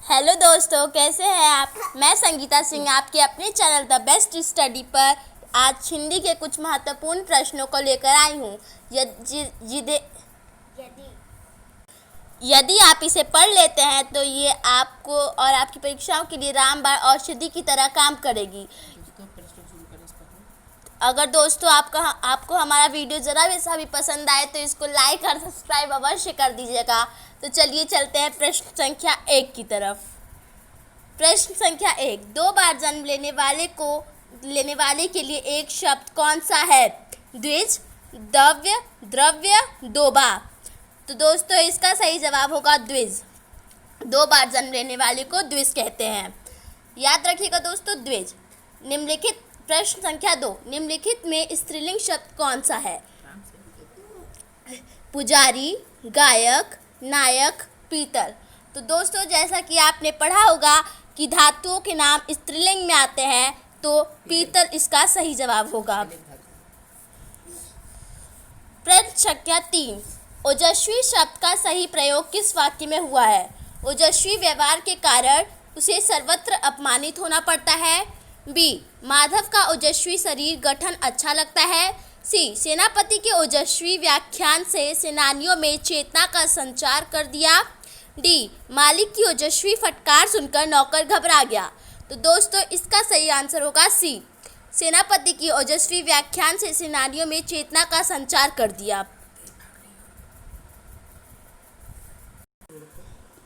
Hello दोस्तों, कैसे हैं आप। मैं संगीता सिंह आपके अपने चैनल द बेस्ट स्टडी पर आज हिंदी के कुछ महत्वपूर्ण प्रश्नों को लेकर आई हूँ। यदि आप इसे पढ़ लेते हैं तो ये आपको और आपकी परीक्षाओं के लिए रामबाण औषधि की तरह काम करेगी। अगर दोस्तों आपको हमारा वीडियो ज़रा वैसा भी पसंद आए तो इसको लाइक और सब्सक्राइब अवश्य कर दीजिएगा। तो चलिए चलते हैं प्रश्न संख्या 1 की तरफ। प्रश्न संख्या 1, 2 बार जन्म लेने वाले के लिए एक शब्द कौन सा है। द्विज, द्रव्य, द्रव्य, दोबा। तो दोस्तों इसका सही जवाब होगा द्विज। 2 बार जन्म लेने वाले को द्विज कहते हैं। याद रखिएगा दोस्तों, द्विज। निम्नलिखित प्रश्न संख्या 2, निम्नलिखित में स्त्रीलिंग शब्द कौन सा है। पुजारी, गायक, नायक, पीतल। तो दोस्तों जैसा कि आपने पढ़ा होगा कि धातुओं के नाम स्त्रीलिंग में आते हैं, तो पीतल इसका सही जवाब होगा। प्रश्न संख्या 3, ओजस्वी शब्द का सही प्रयोग किस वाक्य में हुआ है। ओजस्वी व्यवहार के कारण उसे सर्वत्र अपमानित होना पड़ता है। बी, माधव का ओजस्वी शरीर गठन अच्छा लगता है। सी, सेनापति के ओजस्वी व्याख्यान से सेनानियों में चेतना का संचार कर दिया। डी, मालिक की ओजस्वी फटकार सुनकर नौकर घबरा गया। तो दोस्तों इसका सही आंसर होगा सी, सेनापति की ओजस्वी व्याख्यान से सेनानियों में चेतना का संचार कर दिया।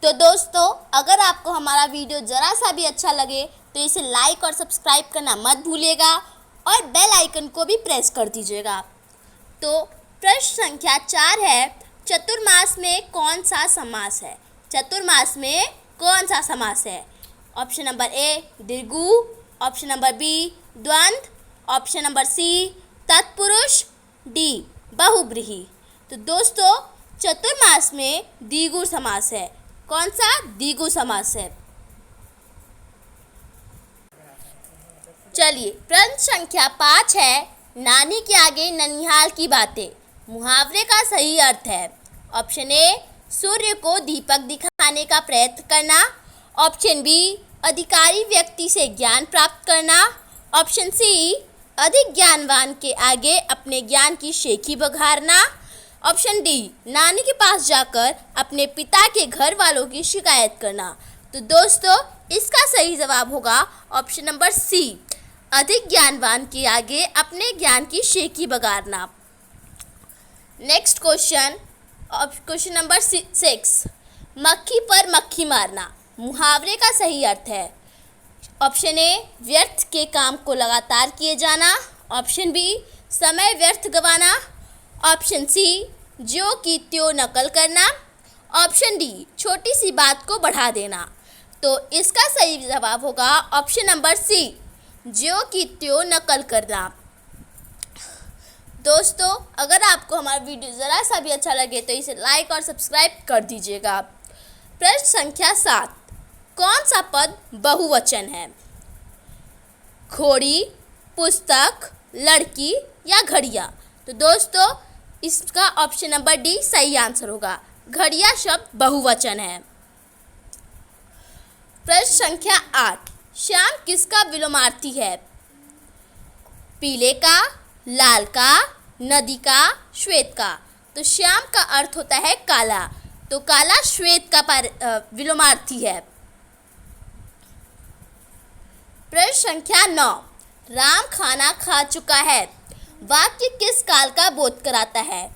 तो दोस्तों अगर आपको हमारा वीडियो ज़रा सा भी अच्छा लगे तो इसे लाइक और सब्सक्राइब करना मत भूलिएगा और बेल आइकन को भी प्रेस कर दीजिएगा। तो प्रश्न संख्या 4 है, चतुर्मास में कौन सा समास है। चतुर्मास में कौन सा समास है। ऑप्शन नंबर ए द्विगु, ऑप्शन नंबर बी द्वंद्व, ऑप्शन नंबर सी तत्पुरुष, डी बहुब्रीहि। तो दोस्तों चतुर्मास में द्विगु समास है। कौन सा द्विगु समास है। चलिए प्रश्न संख्या 5 है, नानी के आगे ननिहाल की बातें। मुहावरे का सही अर्थ है। ऑप्शन ए, सूर्य को दीपक दिखाने का प्रयत्न करना। ऑप्शन बी, अधिकारी व्यक्ति से ज्ञान प्राप्त करना। ऑप्शन सी, अधिक ज्ञानवान के आगे अपने ज्ञान की शेखी बघारना। ऑप्शन डी, नानी के पास जाकर अपने पिता के घर वालों की शिकायत करना। तो दोस्तों इसका सही जवाब होगा ऑप्शन नंबर सी, अधिक ज्ञानवान के आगे अपने ज्ञान की शेखी बघारना। नेक्स्ट क्वेश्चन, क्वेश्चन नंबर 6, मक्खी पर मक्खी मारना। मुहावरे का सही अर्थ है। ऑप्शन ए, व्यर्थ के काम को लगातार किए जाना। ऑप्शन बी, समय व्यर्थ गंवाना। ऑप्शन सी, ज्यों की त्यों नकल करना। ऑप्शन डी, छोटी सी बात को बढ़ा देना। तो इसका सही जवाब होगा ऑप्शन नंबर सी, ज्यों की त्यों नकल करना। दोस्तों अगर आपको हमारा वीडियो ज़रा सा भी अच्छा लगे तो इसे लाइक और सब्सक्राइब कर दीजिएगा। प्रश्न संख्या 7, कौन सा पद बहुवचन है। घोड़ी, पुस्तक, लड़की या घड़िया। तो दोस्तों इसका ऑप्शन नंबर डी सही आंसर होगा। घड़िया शब्द बहुवचन है। प्रश्न संख्या 8, श्याम किसका विलोमार्थी है। पीले का, लाल का, नदी का, श्वेत का। तो श्याम का अर्थ होता है काला, तो काला श्वेत का विलोमार्थी है। प्रश्न संख्या 9, राम खाना खा चुका है। वाक्य किस काल का बोध कराता है।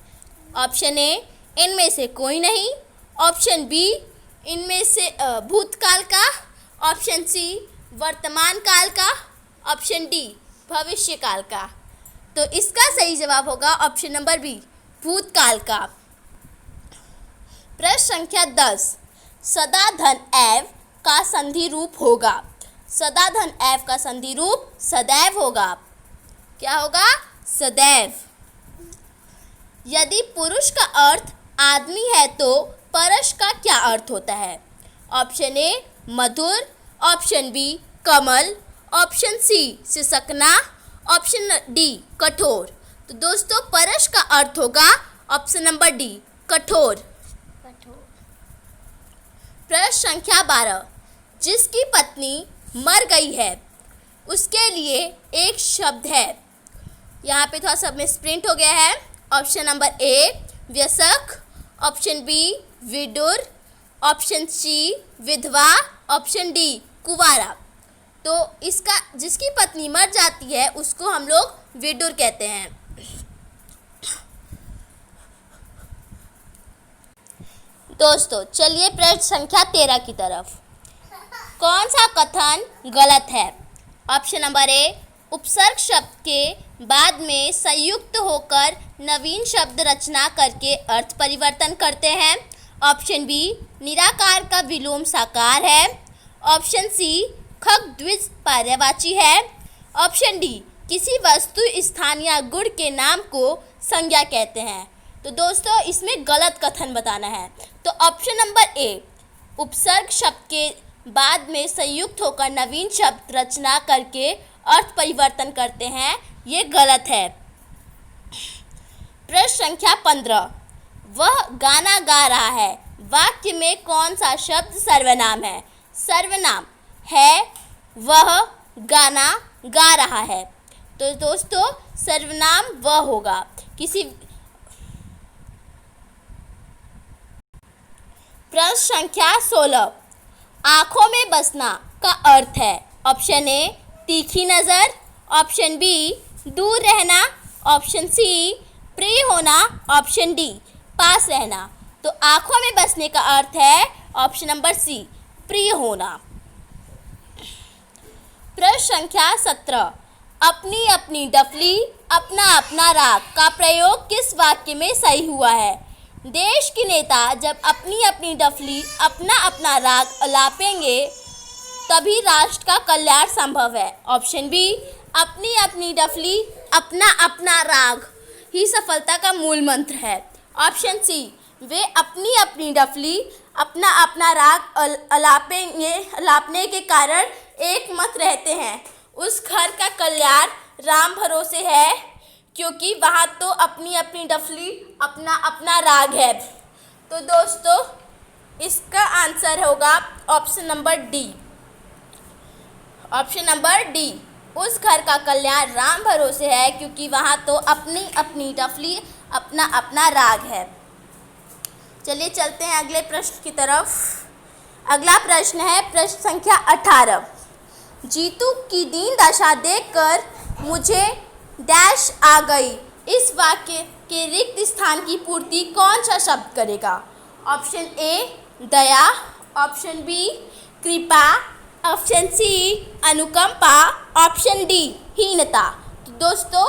ऑप्शन ए, इनमें से कोई नहीं। ऑप्शन बी, इनमें से भूतकाल का। ऑप्शन सी, वर्तमान काल का। ऑप्शन डी, भविष्य काल का। तो इसका सही जवाब होगा ऑप्शन नंबर बी, भूतकाल का। प्रश्न संख्या 10, सदा धन एव का संधि रूप होगा। सदा धन एव का संधि रूप सदैव होगा। क्या होगा, सदैव। यदि पुरुष का अर्थ आदमी है तो परश का क्या अर्थ होता है। ऑप्शन ए, मधुर। ऑप्शन बी, कमल। ऑप्शन सी, सिसकना। ऑप्शन डी, कठोर। तो दोस्तों परश का अर्थ होगा ऑप्शन नंबर डी, कठोर। प्रश्न संख्या 12, जिसकी पत्नी मर गई है उसके लिए एक शब्द है। यहाँ पे थोड़ा सा मिसप्रिंट हो गया है। ऑप्शन नंबर ए व्यसक, ऑप्शन बी विडुर, ऑप्शन सी विधवा, ऑप्शन डी कुंवारा। तो इसका जिसकी पत्नी मर जाती है उसको हम लोग विडुर कहते हैं। दोस्तों चलिए प्रश्न संख्या 13 की तरफ। कौन सा कथन गलत है? ऑप्शन नंबर ए उपसर्ग शब्द के बाद में संयुक्त होकर नवीन शब्द रचना करके अर्थ परिवर्तन करते हैं। ऑप्शन बी निराकार का विलोम साकार है। ऑप्शन सी खग द्विज पर्यायवाची है। ऑप्शन डी किसी वस्तु स्थान या गुण के नाम को संज्ञा कहते हैं। तो दोस्तों इसमें गलत कथन बताना है। तो ऑप्शन नंबर ए उपसर्ग शब्द के बाद में संयुक्त होकर नवीन शब्द रचना करके अर्थ परिवर्तन करते हैं, ये गलत है। प्रश्न संख्या 15, वह गाना गा रहा है वाक्य में कौन सा शब्द सर्वनाम है? सर्वनाम है वह गाना गा रहा है। तो दोस्तों सर्वनाम वह होगा। प्रश्न संख्या 16, आँखों में बसना का अर्थ है। ऑप्शन ए तीखी नज़र, ऑप्शन बी दूर रहना, ऑप्शन सी प्रिय होना, ऑप्शन डी पास रहना। तो आँखों में बसने का अर्थ है ऑप्शन नंबर सी प्रिय होना। प्रश्न संख्या 17, अपनी अपनी डफली अपना अपना राग का प्रयोग किस वाक्य में सही हुआ है? देश के नेता जब अपनी अपनी डफली अपना अपना राग अलापेंगे तभी राष्ट्र का कल्याण संभव है। ऑप्शन बी अपनी अपनी डफली अपना अपना राग ही सफलता का मूल मंत्र है। ऑप्शन सी वे अपनी अपनी डफली अपना अपना राग अलापने के कारण एक मत रहते हैं। उस घर का कल्याण राम भरोसे है क्योंकि वहाँ तो अपनी अपनी डफली अपना अपना राग है। तो दोस्तों इसका आंसर होगा option number D. Option number D, उस घर का कल्याण राम भरोसे है क्योंकि वहाँ तो अपनी अपनी डफली अपना अपना राग है। चलिए चलते हैं अगले प्रश्न की तरफ। अगला प्रश्न है प्रश्न संख्या 18, जीतू की दीन दशा देखकर मुझे डैश आ गई। इस वाक्य के रिक्त स्थान की पूर्ति कौन सा शब्द करेगा? ऑप्शन ए दया, ऑप्शन बी कृपा, ऑप्शन सी अनुकंपा, ऑप्शन डी हीनता। तो दोस्तों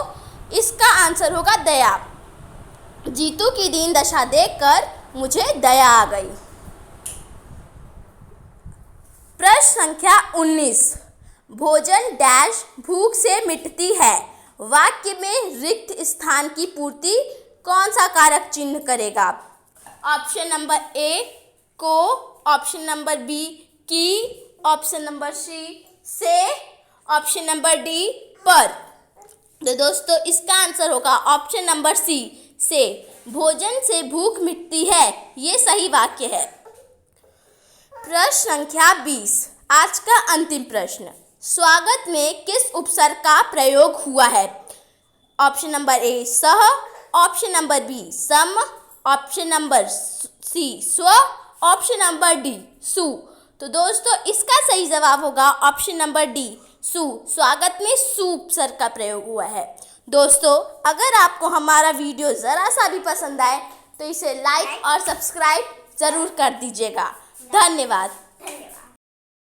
इसका आंसर होगा दया। जीतू की दीन दशा देखकर मुझे दया आ गई। प्रश्न संख्या 19, भोजन डैश भूख से मिटती है। वाक्य में रिक्त स्थान की पूर्ति कौन सा कारक चिन्ह करेगा? ऑप्शन नंबर ए को, ऑप्शन नंबर बी की, ऑप्शन नंबर सी से, ऑप्शन नंबर डी पर। तो दोस्तों इसका आंसर होगा ऑप्शन नंबर सी से। भोजन से भूख मिटती है, ये सही वाक्य है। प्रश्न संख्या 20, आज का अंतिम प्रश्न, स्वागत में किस उपसर्ग का प्रयोग हुआ है? ऑप्शन नंबर ए सह, ऑप्शन नंबर बी सम, ऑप्शन नंबर सी स्व, ऑप्शन नंबर डी सु। तो दोस्तों इसका सही जवाब होगा ऑप्शन नंबर डी सु। स्वागत में सु उपसर्ग का प्रयोग हुआ है। दोस्तों अगर आपको हमारा वीडियो ज़रा सा भी पसंद आए तो इसे लाइक और सब्सक्राइब ज़रूर कर दीजिएगा। धन्यवाद।